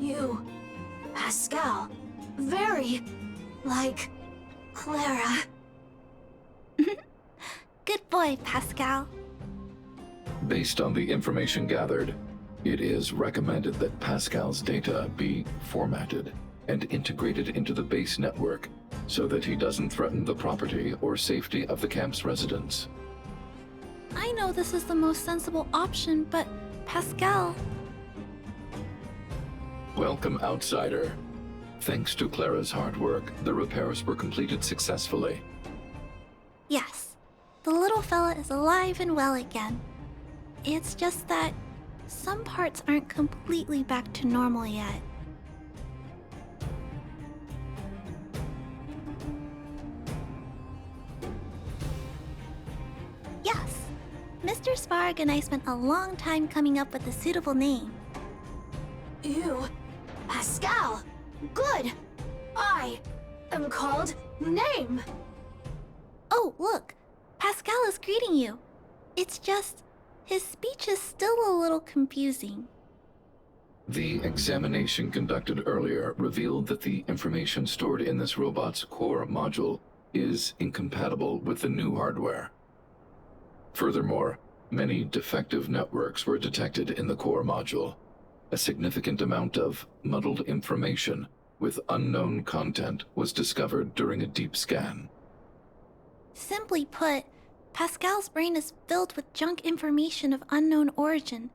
You, Pascal, very like Clara. Good boy, Pascal. Based on the information gathered, it is recommended that Pascal's data be formatted and integrated into the base network so that he doesn't threaten the property or safety of the camp's residents. I know this is the most sensible option, but Pascal... Welcome, outsider. Thanks to Clara's hard work, the repairs were completed successfully. Yes, the little fella is alive and well again. It's just that some parts aren't completely back to normal yet. Yes, Mr. Svarg and I spent a long time coming up with a suitable name. You, Pascal, good. I am called Name. Oh, look, Pascal is greeting you. It's just, his speech is still a little confusing. The examination conducted earlier revealed that the information stored in this robot's core module is incompatible with the new hardware. Furthermore, many defective networks were detected in the core module. A significant amount of muddled information with unknown content was discovered during a deep scan. Simply put, Pascal's brain is filled with junk information of unknown origin.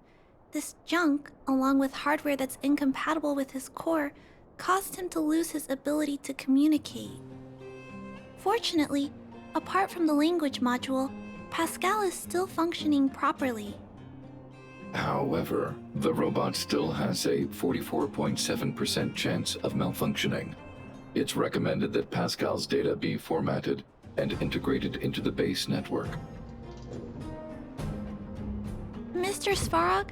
This junk, along with hardware that's incompatible with his core, caused him to lose his ability to communicate. Fortunately, apart from the language module, Pascal is still functioning properly. However, the robot still has a 44.7% chance of malfunctioning. It's recommended that Pascal's data be formatted and integrated into the base network. Mr. Svarog,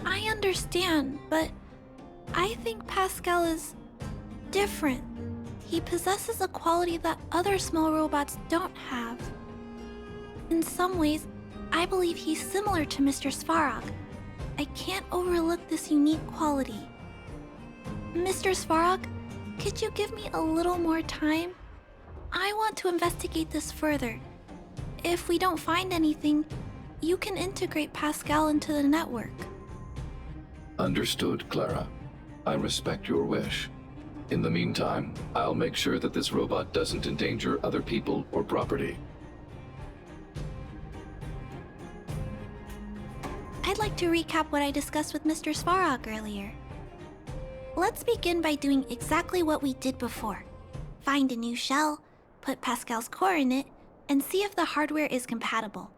I understand, but I think Pascal is different. He possesses a quality that other small robots don't have. In some ways, I believe he's similar to Mr. Svarog. I can't overlook this unique quality. Mr. Svarog, could you give me a little more time? I want to investigate this further. If we don't find anything, you can integrate Pascal into the network. Understood, Clara. I respect your wish. In the meantime, I'll make sure that this robot doesn't endanger other people or property. I'd like to recap what I discussed with Mr. Svarog earlier. Let's begin by doing exactly what we did before. Find a new shell, put Pascal's core in it, and see if the hardware is compatible.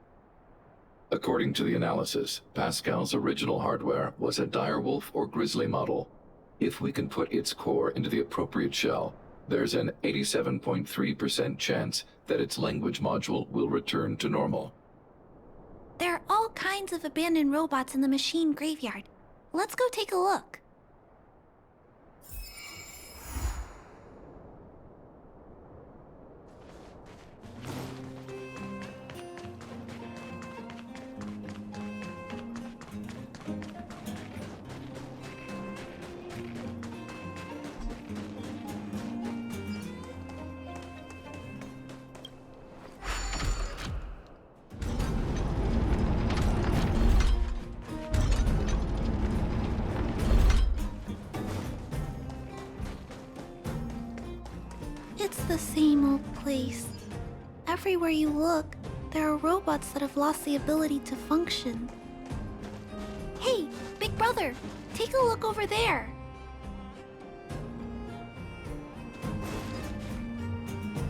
According to the analysis, Pascal's original hardware was a direwolf or grizzly model. If we can put its core into the appropriate shell, there's an 87.3% chance that its language module will return to normal. There are all kinds of abandoned robots in the machine graveyard. Let's go take a look. It's the same old place. Everywhere you look, there are robots that have lost the ability to function. Hey, big brother, take a look over there.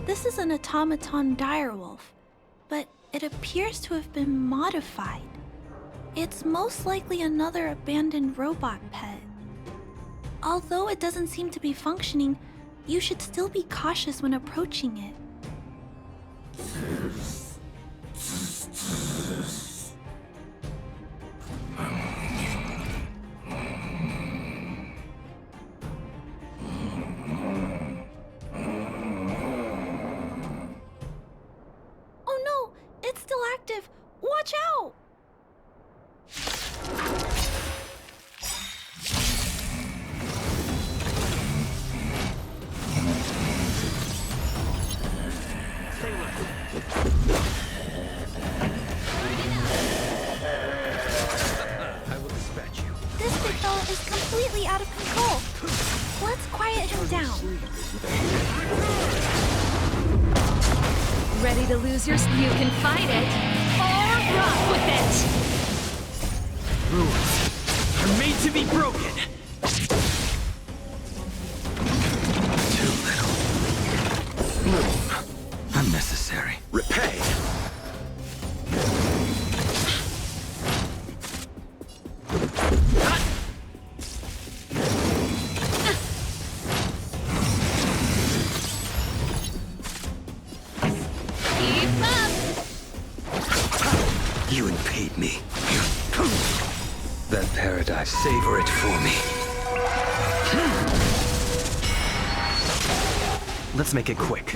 This is an automaton direwolf, but it appears to have been modified. It's most likely another abandoned robot pet. Although it doesn't seem to be functioning, you should still be cautious when approaching it. Oh no, it's still active. Watch out! quiet him down. Ready to lose your... You can fight it, or rock with it! Rules are made to be broken! Too little. Bloom. Unnecessary. Repay! Keep up! You impede me. That paradise, savor it for me. Let's make it quick.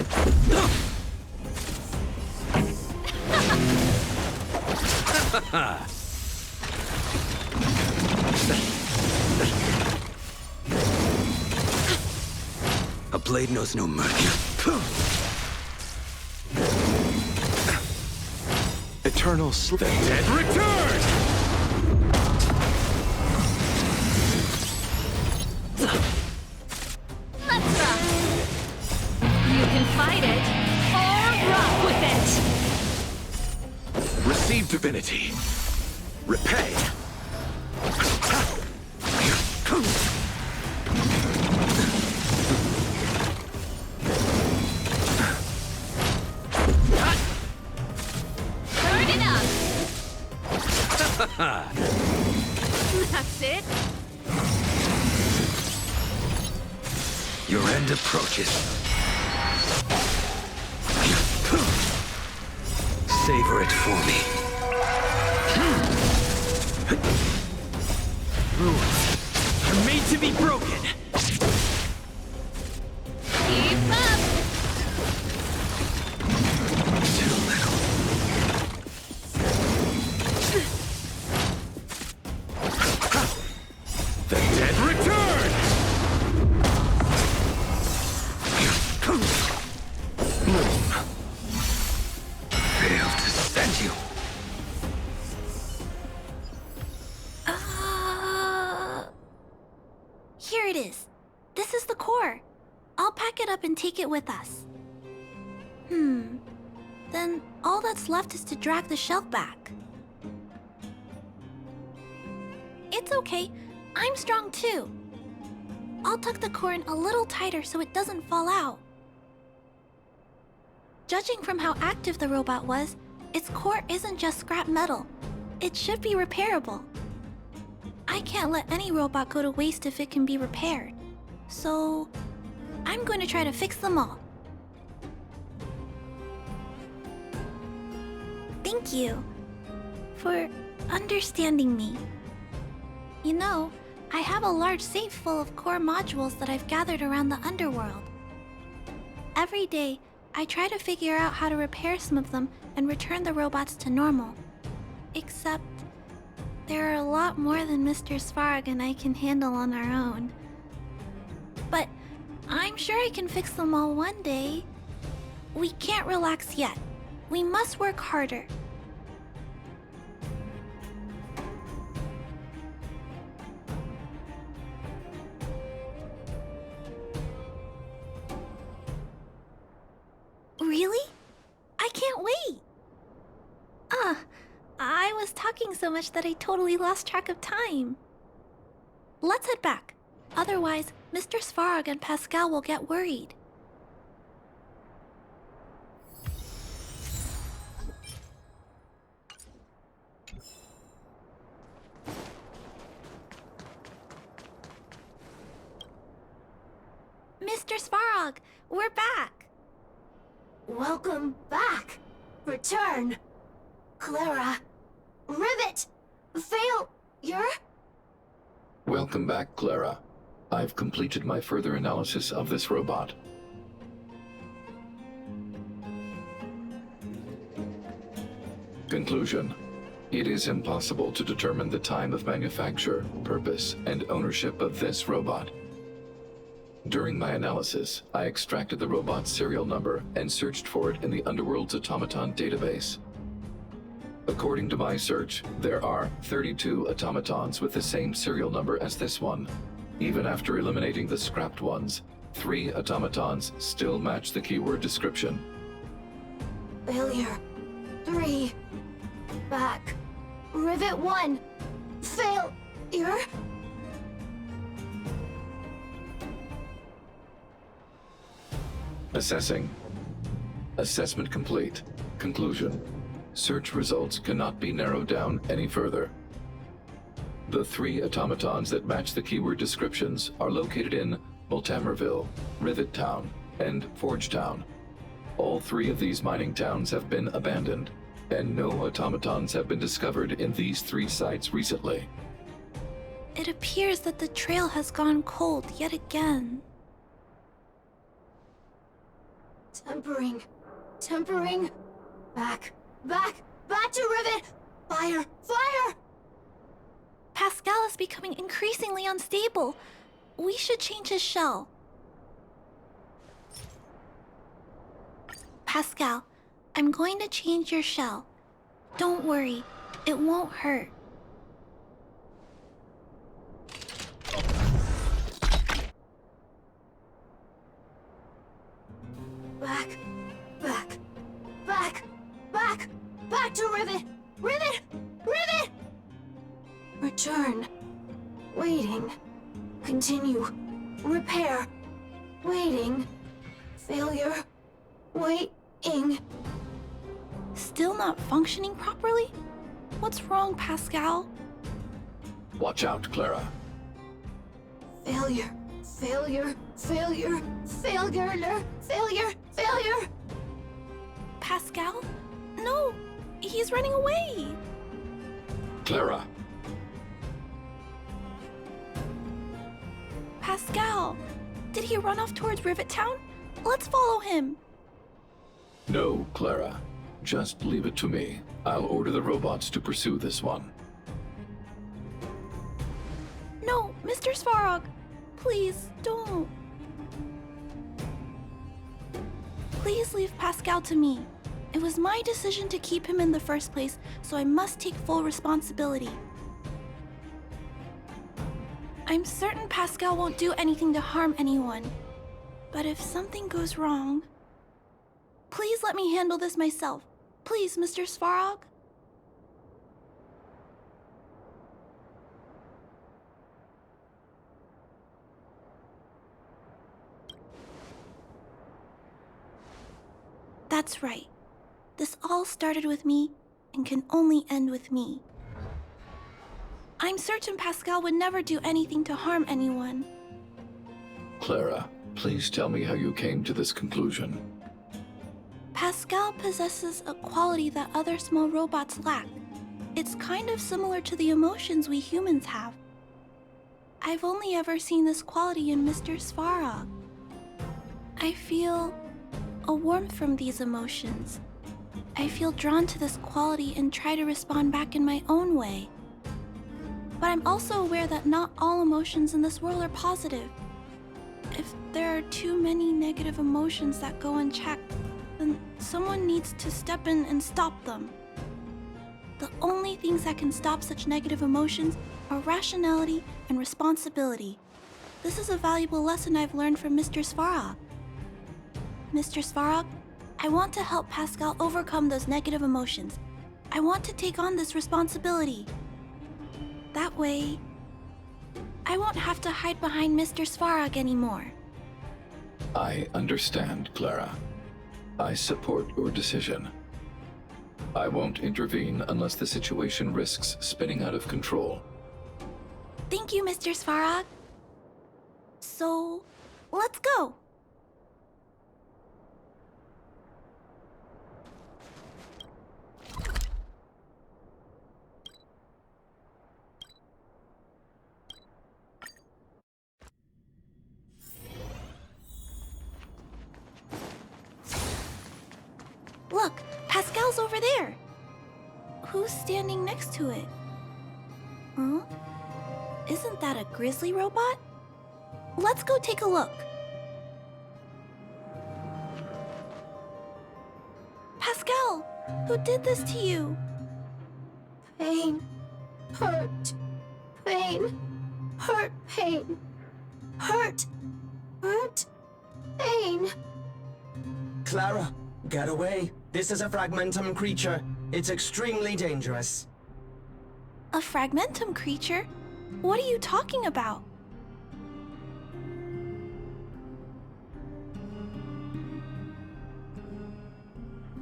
A blade knows no mercy. Eternal sleep. The dead return! Let's rock! You can fight it, or rock with it! Receive divinity. Repay. Turn it up! That's it! Your end approaches. Savor it for me. Rules are made to be broken. Keep up! Too little. The dead return! Bloom. Failed to send you. Here it is. This is the core. I'll pack it up and take it with us. Then all that's left is to drag the shell back. It's okay. I'm strong too. I'll tuck the core in a little tighter so it doesn't fall out. Judging from how active the robot was, its core isn't just scrap metal. It should be repairable. I can't let any robot go to waste if it can be repaired. So, I'm going to try to fix them all. Thank you for understanding me. You know, I have a large safe full of core modules that I've gathered around the underworld. Every day, I try to figure out how to repair some of them and return the robots to normal. Except, there are a lot more than Mr. Svarg and I can handle on our own. But I'm sure I can fix them all one day. We can't relax yet. We must work harder. Really? I can't wait! I was talking so much that I totally lost track of time. Let's head back. Otherwise, Mr. Svarog and Pascal will get worried. Mr. Svarog, we're back! Welcome back. Return. Clara. Rivet. Failure? Welcome back, Clara. I've completed my further analysis of this robot. Conclusion. It is impossible to determine the time of manufacture, purpose, and ownership of this robot. During my analysis, I extracted the robot's serial number and searched for it in the Underworld's automaton database. According to my search, there are 32 automatons with the same serial number as this one, Even after eliminating the scrapped ones, 3 automatons still match the keyword description. Failure. 3. Back. Rivet 1. Failure. Assessing. Assessment complete. Conclusion. Search results cannot be narrowed down any further. The 3 automatons that match the keyword descriptions are located in Multamerville, Rivet Town, and Forge Town. All 3 of these mining towns have been abandoned, and no automatons have been discovered in these 3 sites recently. It appears that the trail has gone cold yet again. Tempering. Tempering. Back. Back. Back to Rivet. Fire. Fire. Pascal is becoming increasingly unstable. We should change his shell. Pascal, I'm going to change your shell. Don't worry, it won't hurt. Back. Back. Back. Back. Back to Rivet. Rivet. Rivet. Return. Waiting. Continue. Repair. Waiting. Failure. Waiting. Still not functioning properly? What's wrong, Pascal? Watch out, Clara. Failure. Failure. Failure. Failure. Failure. Failure. Pascal? No, he's running away. Clara. Pascal, did he run off towards Rivet Town? Let's follow him. No, Clara. Just leave it to me. I'll order the robots to pursue this one. No, Mr. Svarog, please don't. Please leave Pascal to me. It was my decision to keep him in the first place, so I must take full responsibility. I'm certain Pascal won't do anything to harm anyone. But if something goes wrong... Please let me handle this myself. Please, Mr. Svarog. That's right. This all started with me and can only end with me. I'm certain Pascal would never do anything to harm anyone. Clara, please tell me how you came to this conclusion. Pascal possesses a quality that other small robots lack. It's kind of similar to the emotions we humans have. I've only ever seen this quality in Mr. Svarog. I feel a warmth from these emotions. I feel drawn to this quality and try to respond back in my own way. But I'm also aware that not all emotions in this world are positive. If there are too many negative emotions that go unchecked, then someone needs to step in and stop them. The only things that can stop such negative emotions are rationality and responsibility. This is a valuable lesson I've learned from Mr. Svarog. Mr. Svarog, I want to help Pascal overcome those negative emotions. I want to take on this responsibility. That way, I won't have to hide behind Mr. Svarog anymore. I understand, Clara. I support your decision. I won't intervene unless the situation risks spinning out of control. Thank you, Mr. Svarog. So, let's go. Look, Pascal's over there. Who's standing next to it? Huh? Isn't that a grizzly robot? Let's go take a look. Pascal, who did this to you? Pain. Hurt. Pain. Hurt. Pain. Hurt. Hurt. Pain. Clara, get away. This is a fragmentum creature. It's extremely dangerous. A fragmentum creature? What are you talking about?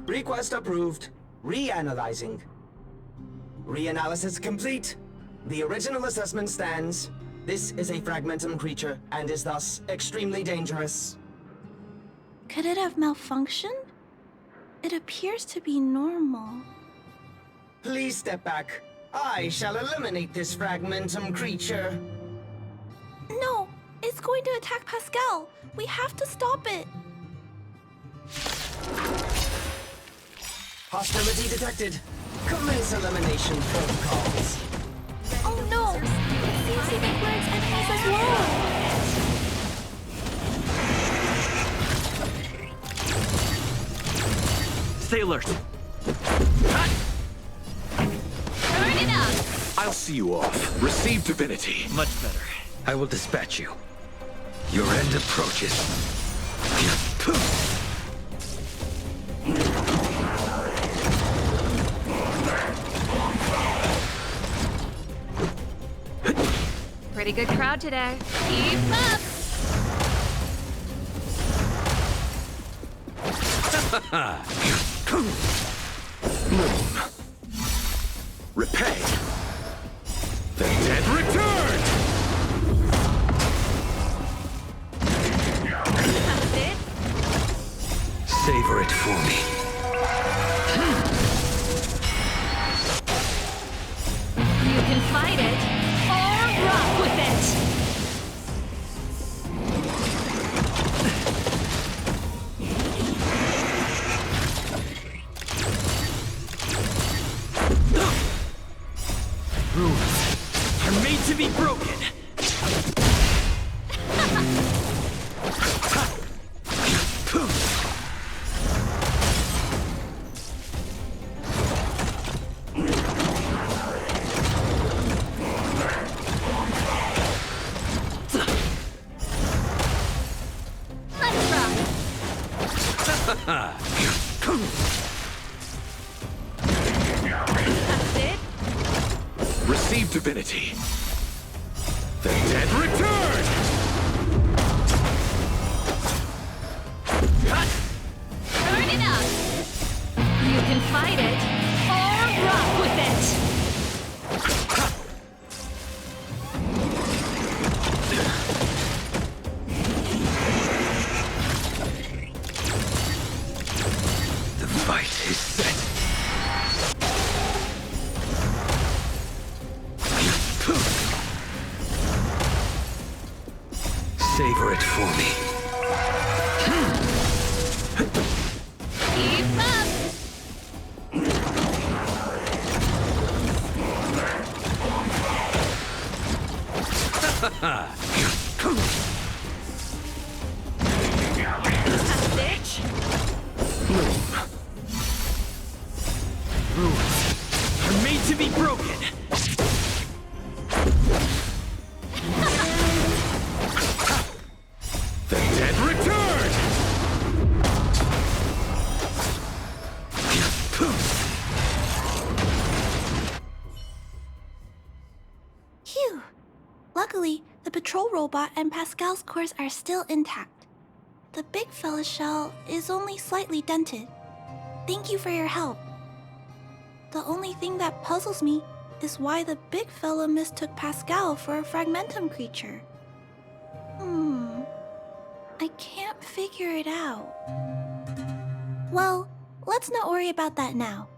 Request approved. Reanalyzing. Reanalysis complete. The original assessment stands. This is a fragmentum creature and is thus extremely dangerous. Could it have malfunctioned? It appears to be normal. Please step back. I shall eliminate this fragmentum creature. No! It's going to attack Pascal! We have to stop it! Hostility detected. Commence elimination protocols. Oh no! It seems to think we're its enemies as well! Stay alert. Turn it up! I'll see you off. Receive divinity. Much better. I will dispatch you. Your end approaches. Pretty good crowd today. Keep up! Moon. Repay. The dead returned! That's it? Savor it for me. You can fight it, or rock with it! Rules are made to be broken. Let's rock! That's it? Receive divinity. The dead returned! Turn it up! You can fight it, or rock with it! The fight is set. Savor it for me. Keep up! That's it? Rules are made to be broken. The dead returned! Phew! Luckily, the patrol robot and Pascal's cores are still intact. The big fella's shell is only slightly dented. Thank you for your help. The only thing that puzzles me is why the big fella mistook Pascal for a fragmentum creature. I can't figure it out. Well, let's not worry about that now.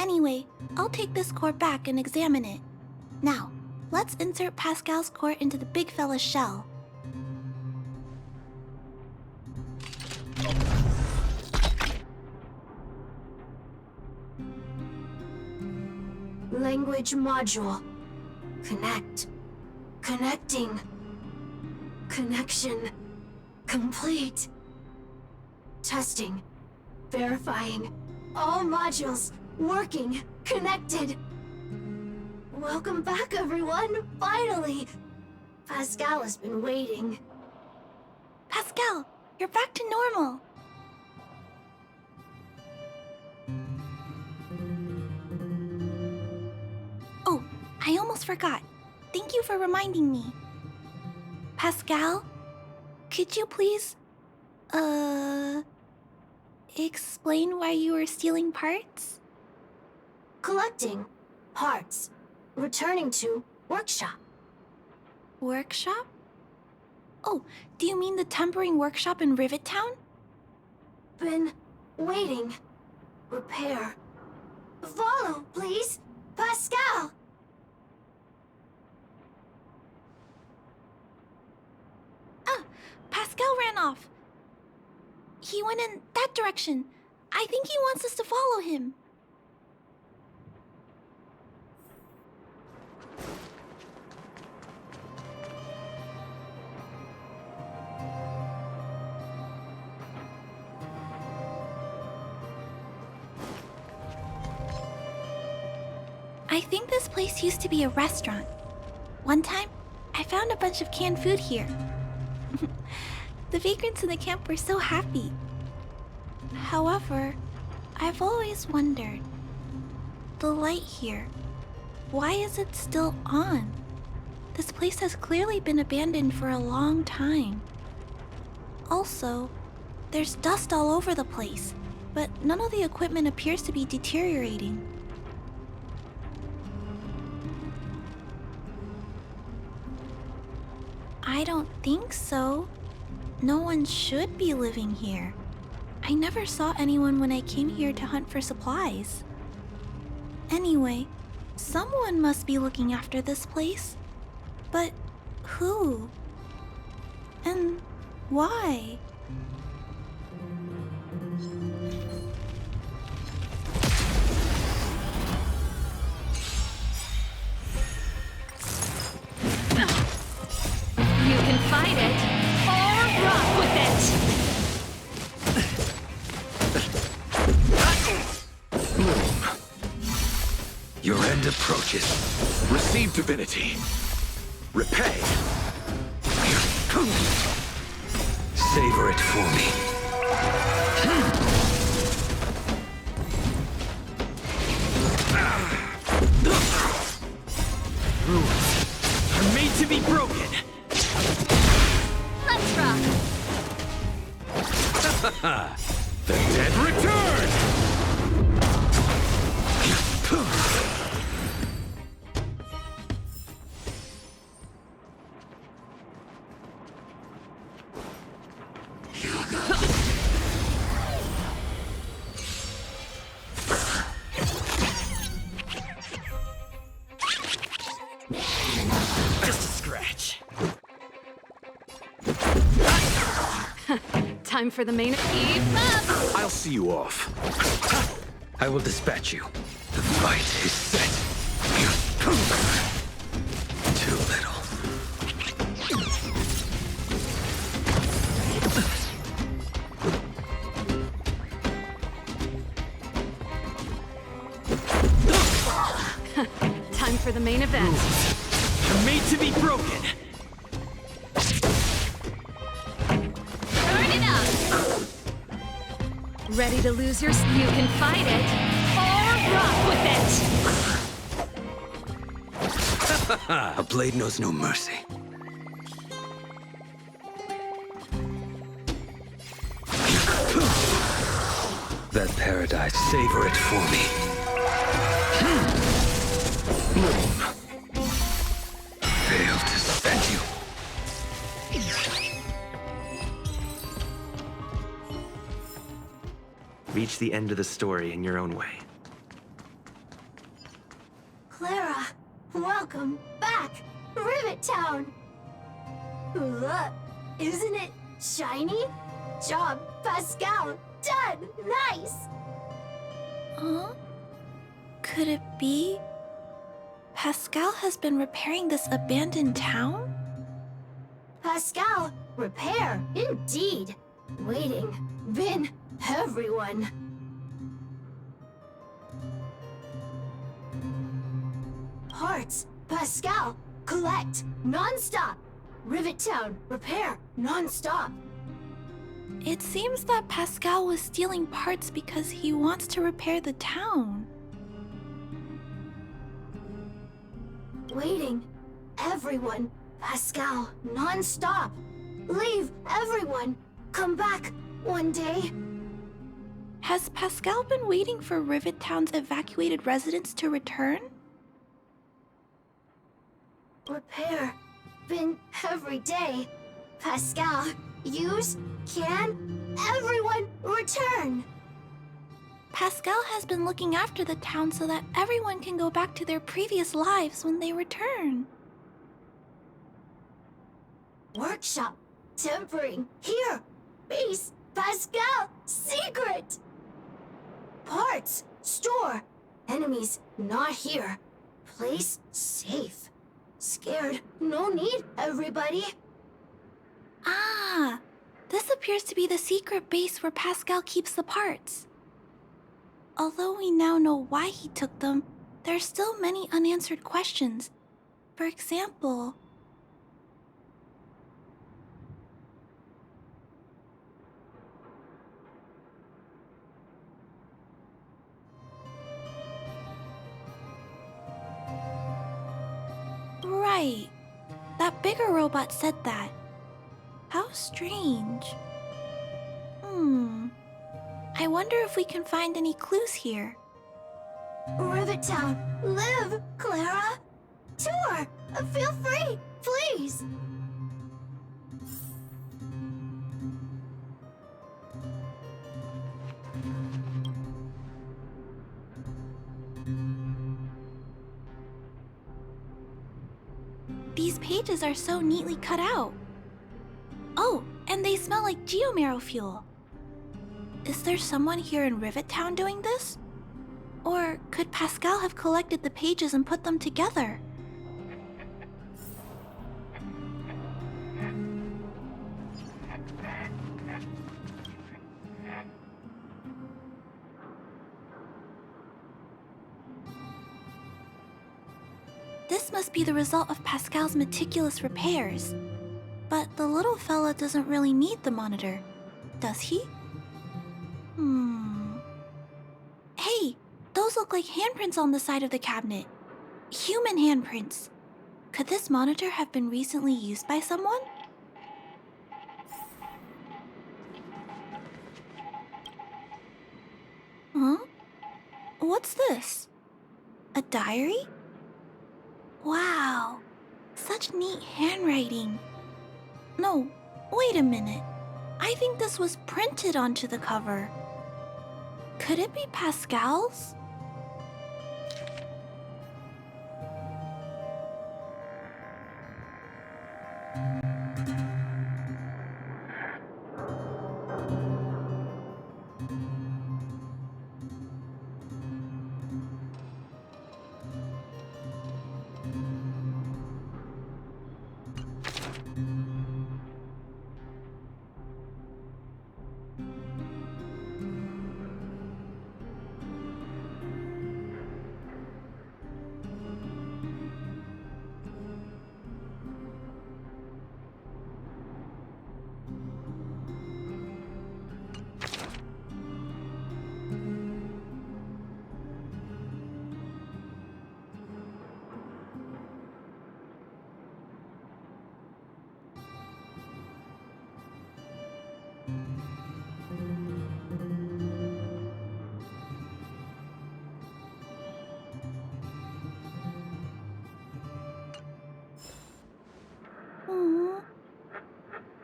Anyway, I'll take this core back and examine it. Now, let's insert Pascal's core into the big fella's shell. Language module. Connect. Connecting. Connection. Complete. Testing. Verifying. All modules working. Connected. Welcome back, everyone. Finally. Pascal has been waiting. Pascal, you're back to normal. Oh, I almost forgot. Thank you for reminding me. Pascal, could you please, explain why you were stealing parts? Collecting parts. Returning to workshop. Workshop? Oh, do you mean the tempering workshop in Rivet Town? Been waiting. Repair. Follow, please. Pascal! Ah, Pascal ran off. He went in that direction. I think he wants us to follow him. I think this place used to be a restaurant. One time, I found a bunch of canned food here. The vagrants in the camp were so happy. However, I've always wondered, the light here, why is it still on? This place has clearly been abandoned for a long time. Also, there's dust all over the place, but none of the equipment appears to be deteriorating. I don't think so. No one should be living here. I never saw anyone when I came here to hunt for supplies. Anyway, someone must be looking after this place. But who? And why? You can fight it, or rock with it! Your end approaches. Receive divinity. Repay. Savor it for me. Rules are made to be broken. Let's rock! The dead return! Just a scratch. Time for the main. Keep up! I'll see you off. I will dispatch you. The fight is set. Too little. Time for the main event. You're made to be broken. Turn it up! Ready to lose your... You can fight it, or rock with it! A blade knows no mercy. That paradise, savor it for me. Failed to set you. Reach the end of the story in your own way. Clara, welcome back! Rivet Town! Look, isn't it shiny? Job, Pascal! Done! Nice! Huh? Could it be Pascal has been repairing this abandoned town? Pascal, repair, indeed. Waiting, been everyone. Parts, Pascal, collect, non-stop. Rivet Town, repair, non-stop. It seems that Pascal was stealing parts because he wants to repair the town. Waiting. Everyone. Pascal, non-stop. Leave, everyone. Come back one day. Has Pascal been waiting for Rivet Town's evacuated residents to return? Repair. Been every day. Pascal, use, can, everyone return. Pascal has been looking after the town so that everyone can go back to their previous lives when they return. Workshop. Tempering. Here. Base. Pascal. Secret. Parts. Store. Enemies not here. Place safe. Scared. No need, everybody. Ah, this appears to be the secret base where Pascal keeps the parts. Although we now know why he took them, there are still many unanswered questions. For example... Right. That bigger robot said that. How strange. I wonder if we can find any clues here. Rivet Town. Live, Clara. Tour. Feel free, please. These pages are so neatly cut out. Oh, and they smell like geomarrow fuel. Is there someone here in Rivet Town doing this? Or could Pascal have collected the pages and put them together? This must be the result of Pascal's meticulous repairs. But the little fella doesn't really need the monitor, does he? Hey, those look like handprints on the side of the cabinet. Human handprints. Could this monitor have been recently used by someone? Huh? What's this? A diary? Wow, such neat handwriting. No, wait a minute. I think this was printed onto the cover. Could it be Pascal's?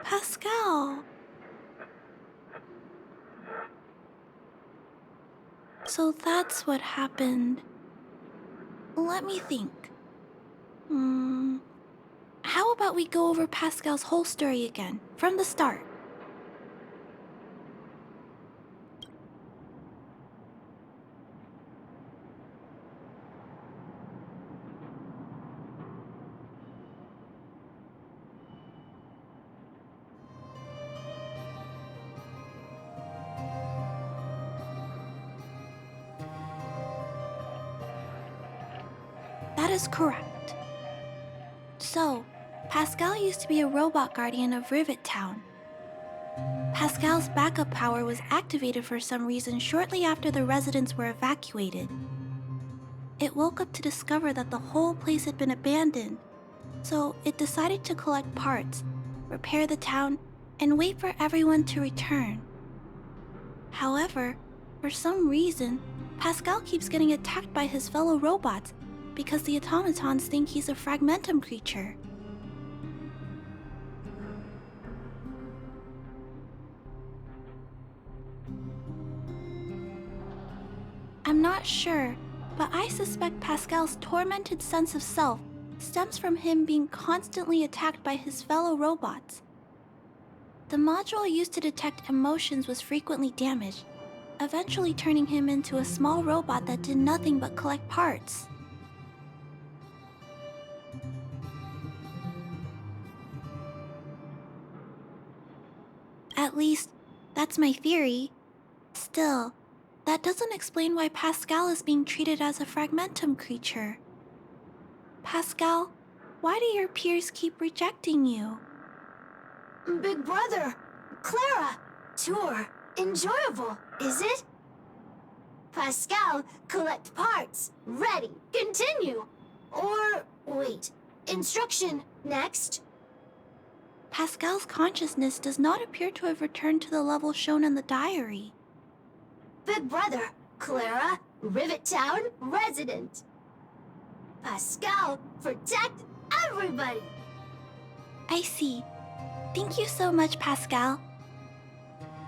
Pascal. So that's what happened. Let me think. How about we go over Pascal's whole story again, from the start? That is correct. So, Pascal used to be a robot guardian of Rivet Town. Pascal's backup power was activated for some reason shortly after the residents were evacuated. It woke up to discover that the whole place had been abandoned, so it decided to collect parts, repair the town, and wait for everyone to return. However, for some reason, Pascal keeps getting attacked by his fellow robots because the automatons think he's a fragmentum creature. I'm not sure, but I suspect Pascal's tormented sense of self stems from him being constantly attacked by his fellow robots. The module used to detect emotions was frequently damaged, eventually turning him into a small robot that did nothing but collect parts. At least, that's my theory. Still, that doesn't explain why Pascal is being treated as a fragmentum creature. Pascal, why do your peers keep rejecting you? Big brother, Clara, tour, enjoyable, is it? Pascal, collect parts, ready, continue. Or, wait, instruction, next. Pascal's consciousness does not appear to have returned to the level shown in the diary. Big brother, Clara, Rivet Town, resident. Pascal, protect everybody. I see. Thank you so much, Pascal.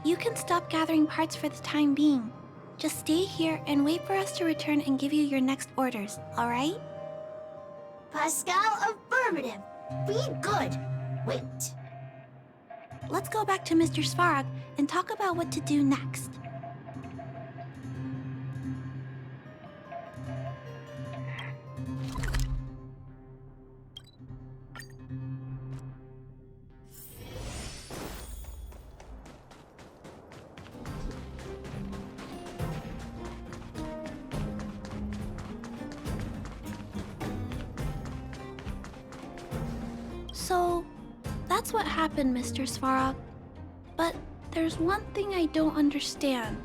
You can stop gathering parts for the time being. Just stay here and wait for us to return and give you your next orders, alright? Pascal, affirmative. Be good. Wait. Let's go back to Mr. Svarog and talk about what to do next. So, that's what happened, Mr. Svarog. But there's one thing I don't understand.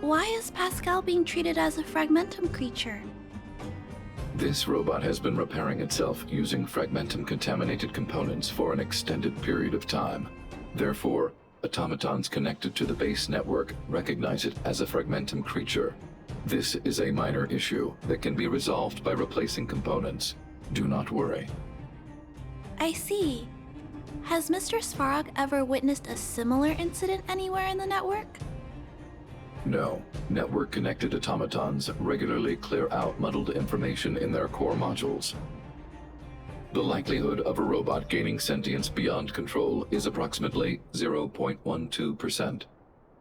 Why is Pascal being treated as a fragmentum creature? This robot has been repairing itself using fragmentum-contaminated components for an extended period of time. Therefore, automatons connected to the base network recognize it as a fragmentum creature. This is a minor issue that can be resolved by replacing components. Do not worry. I see. Has Mr. Svarog ever witnessed a similar incident anywhere in the network? No. Network-connected automatons regularly clear out muddled information in their core modules. The likelihood of a robot gaining sentience beyond control is approximately 0.12%.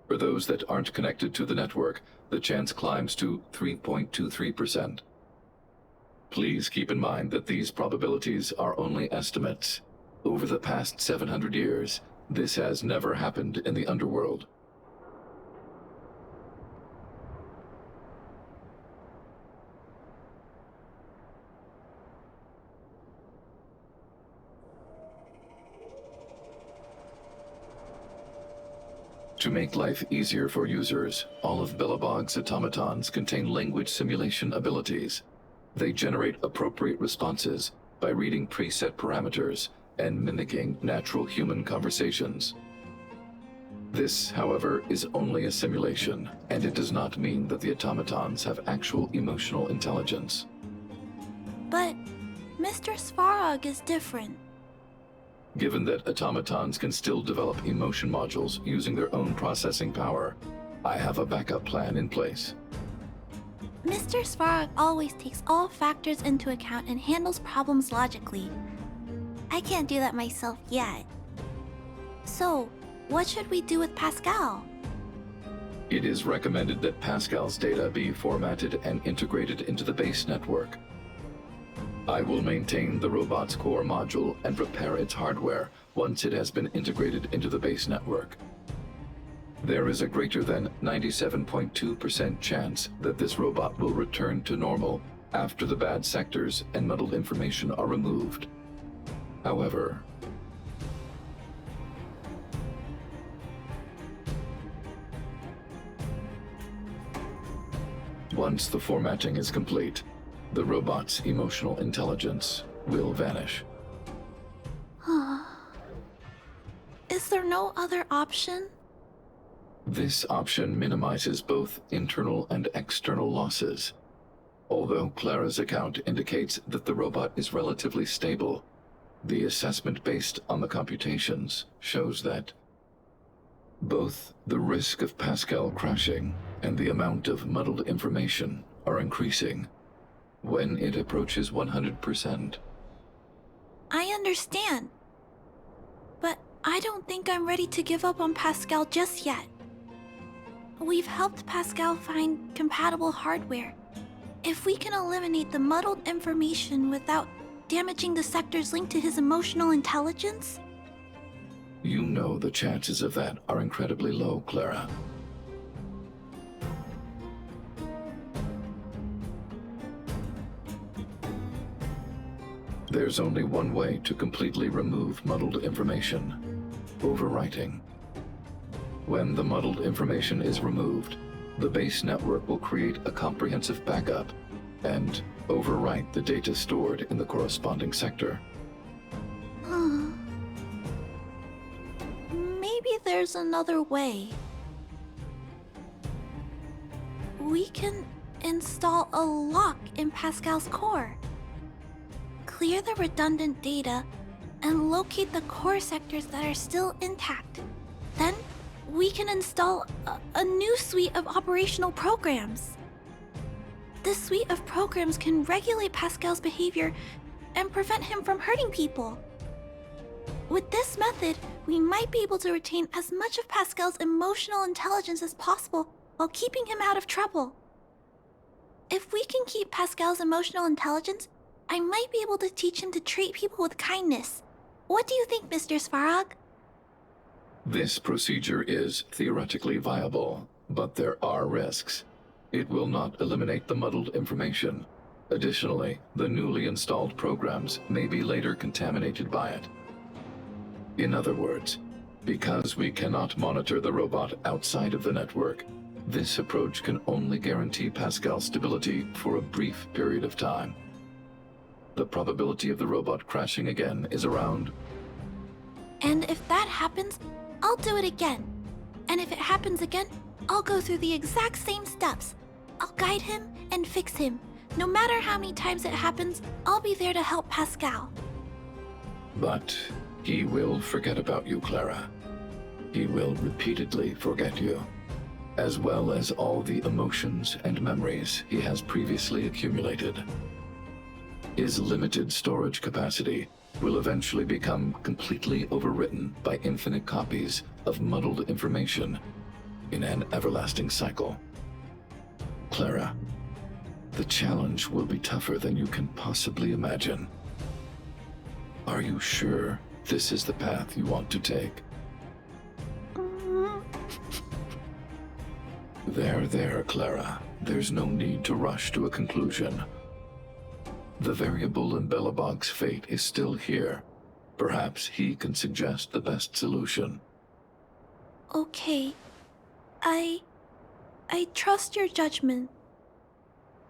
For those that aren't connected to the network, the chance climbs to 3.23%. Please keep in mind that these probabilities are only estimates. Over the past 700 years, this has never happened in the underworld. To make life easier for users, all of Billabog's automatons contain language simulation abilities. They generate appropriate responses by reading preset parameters and mimicking natural human conversations. This, however, is only a simulation, and it does not mean that the automatons have actual emotional intelligence. But Mr. Svarog is different. Given that automatons can still develop emotion modules using their own processing power, I have a backup plan in place. Mr. Svarog always takes all factors into account and handles problems logically. I can't do that myself yet. So, what should we do with Pascal? It is recommended that Pascal's data be formatted and integrated into the base network. I will maintain the robot's core module and repair its hardware once it has been integrated into the base network. There is a greater than 97.2% chance that this robot will return to normal after the bad sectors and muddled information are removed. However, once the formatting is complete, the robot's emotional intelligence will vanish. Is there no other option? This option minimizes both internal and external losses. Although Clara's account indicates that the robot is relatively stable, the assessment based on the computations shows that both the risk of Pascal crashing and the amount of muddled information are increasing when it approaches 100%. I understand. But I don't think I'm ready to give up on Pascal just yet. We've helped Pascal find compatible hardware. If we can eliminate the muddled information without damaging the sectors linked to his emotional intelligence? You know the chances of that are incredibly low, Clara. There's only one way to completely remove muddled information: overwriting. When the muddled information is removed, the base network will create a comprehensive backup and overwrite the data stored in the corresponding sector. Maybe there's another way. We can install a lock in Pascal's core. Clear the redundant data and locate the core sectors that are still intact. Then we can install a new suite of operational programs. This suite of programs can regulate Pascal's behavior and prevent him from hurting people. With this method, we might be able to retain as much of Pascal's emotional intelligence as possible while keeping him out of trouble. If we can keep Pascal's emotional intelligence, I might be able to teach him to treat people with kindness. What do you think, Mr. Svarog? This procedure is theoretically viable, but there are risks. It will not eliminate the muddled information. Additionally, the newly installed programs may be later contaminated by it. In other words, because we cannot monitor the robot outside of the network, this approach can only guarantee Pascal's stability for a brief period of time. The probability of the robot crashing again is around. And if that happens, I'll do it again. And if it happens again, I'll go through the exact same steps. I'll guide him and fix him. No matter how many times it happens, I'll be there to help Pascal. But he will forget about you, Clara. He will repeatedly forget you, as well as all the emotions and memories he has previously accumulated. His limited storage capacity will eventually become completely overwritten by infinite copies of muddled information in an everlasting cycle. Clara, the challenge will be tougher than you can possibly imagine. Are you sure this is the path you want to take? There, Clara. There's no need to rush to a conclusion. The variable in Belobog's fate is still here. Perhaps he can suggest the best solution. Okay. I trust your judgment.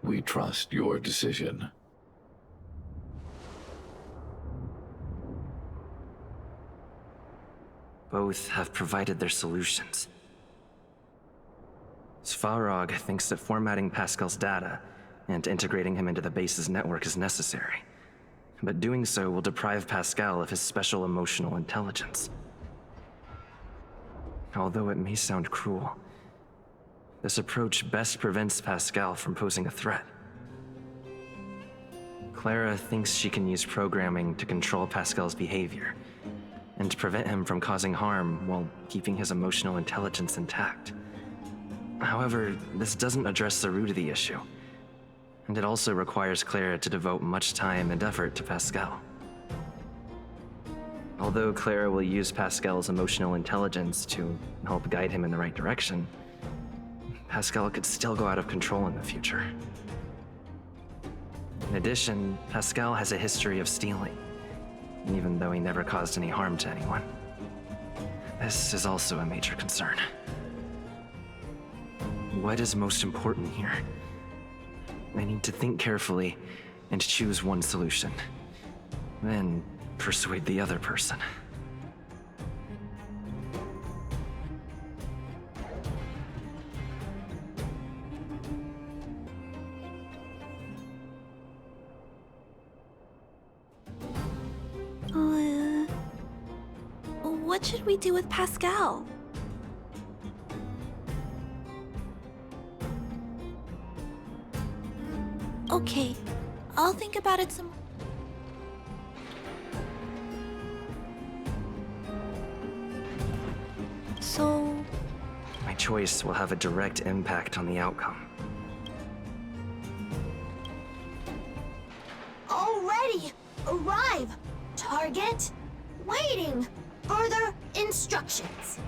We trust your decision. Both have provided their solutions. Svarog thinks that formatting Pascal's data and integrating him into the base's network is necessary. But doing so will deprive Pascal of his special emotional intelligence. Although it may sound cruel, this approach best prevents Pascal from posing a threat. Clara thinks she can use programming to control Pascal's behavior and to prevent him from causing harm while keeping his emotional intelligence intact. However, this doesn't address the root of the issue, and it also requires Clara to devote much time and effort to Pascal. Although Clara will use Pascal's emotional intelligence to help guide him in the right direction, Pascal could still go out of control in the future. In addition, Pascal has a history of stealing, even though he never caused any harm to anyone. This is also a major concern. What is most important here? I need to think carefully and choose one solution. Then persuade the other person. What should we do with Pascal? Okay, I'll think about it some. So... My choice will have a direct impact on the outcome. Already! Arrive! Target! Waiting! Further instructions.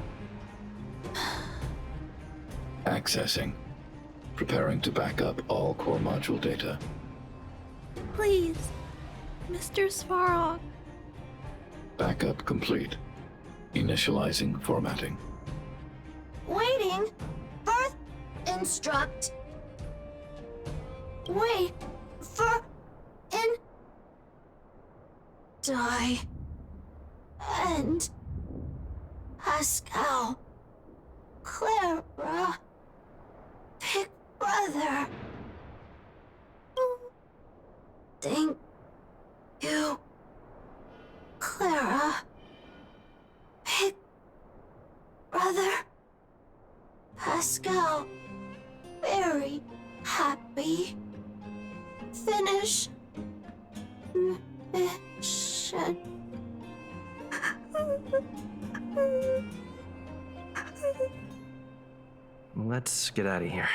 Accessing. Preparing to back up all core module data. Please, Mr. Svarog. Backup complete. Initializing formatting. Waiting! Birth instruct. Wait for in die. And Pascal, Clara, Big Brother. Thank you, Clara, Big Brother, Pascal. Very happy. Finish mission. Let's get out of here.